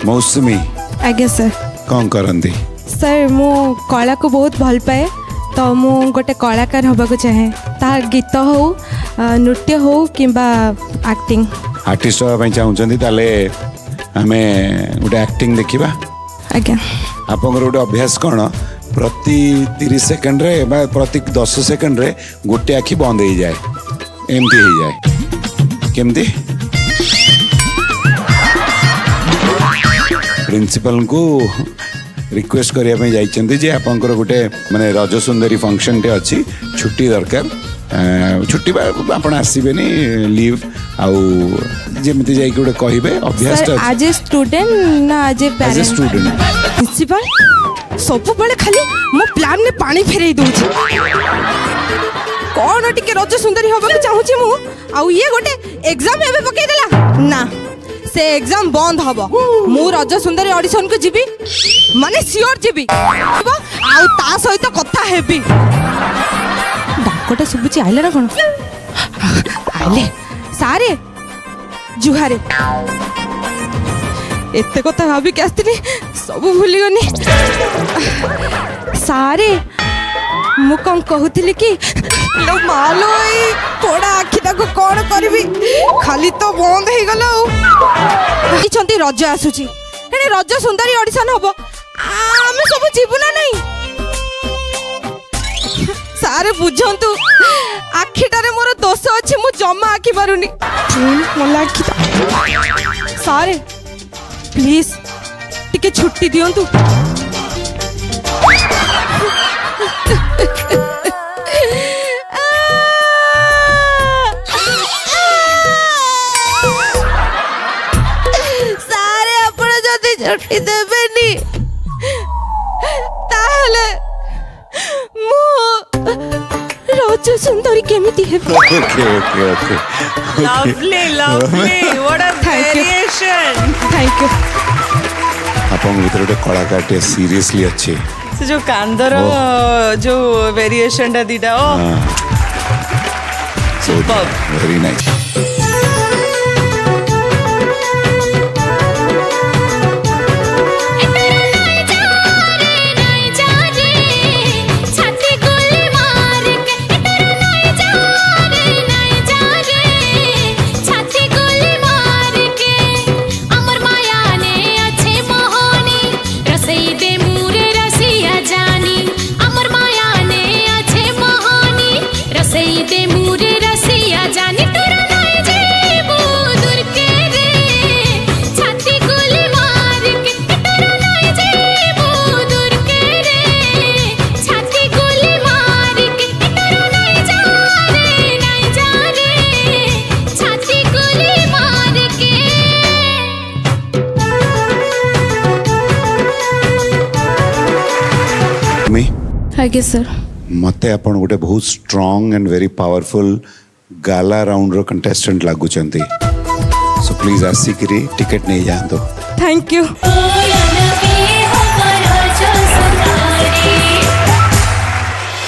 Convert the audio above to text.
मौसमी आज्ञा सर। कौन करती? सर मु कला को बहुत भल पाए तो मु गोटे कलाकार होबाक चाहे ता गीत हो नृत्य हो किंबा एक्टिंग। आर्टिस्ट होगा चाहते ताले आमे गोटे एक्टिंग देखिबा। आज्ञा आपन गोटे अभ्यास कौन प्रति 30 सेकंड रे बा प्रति 10 सेकंड रे गोटे आखि बंद हो जाए एमती हो जाए केमती प्रिंसिपल को रिक्वेस्ट करने जाइए जे आपंकर गोटे माने रज सुंदरी फंक्शन टे अच्छी छुट्टी दरकार छुट्टी आप आसबेनि लीव आउ जमी जाइए गोटे कहे अभ्यास आज ए स्टूडेंट ना आज ए पेरेंट स्टूडेंट प्रिंसिपल सब बड़े खाली मो प्लान में पानी फेरई दूची कौन टिके रज सुंदरी होबा के चाहूची मु आउ ये गोटे एग्जाम एबे पके देला ना से एग्जाम बंद हबो मु रज सुंदरी ऑडिशन को जीबी माने सियोर जीबी आउ ता सहित कथा हेबी डाकोटा सुबुची आइले ना कोन आइले सारे जुहारे एते कथा भाभी के आस्तिनी सब भूली गनी सारे मु कौन कहूली कि लो मालो ई थोड़ा आखि ताको कौन करबी खाली तो बंद हो गलो इछंती रज आसुची एने रज सुंदरी ऑडिशन हबो आमे सब जीवु ना नहीं सारे बुझंतु आखिटारे मोर दोष अछि मु जमा आखि मारुनी मला आखि सारे प्लीज टिके छुट्टी दियंतु सारे आपण जदी छुट्टी देबेनी ताहले मु रज सुंदरी केमिति हेबो। Okay okay okay Lovely, lovely. What a variation. Thank you. आपन भीतर गोटे कलाकार टे सीरियसली अच्छे से जो कांदर जो वेरिएशन टा दीटा ओ सुपर वेरी नाइस। आज्ञा सर। मते आपण गोटे बहुत स्ट्रांग एंड वेरी पावरफुल गाला राउंड रो कंटेस्टेंट लागुचंती सो प्लीज आसिकरी टिकट नहीं जातो। Thank you.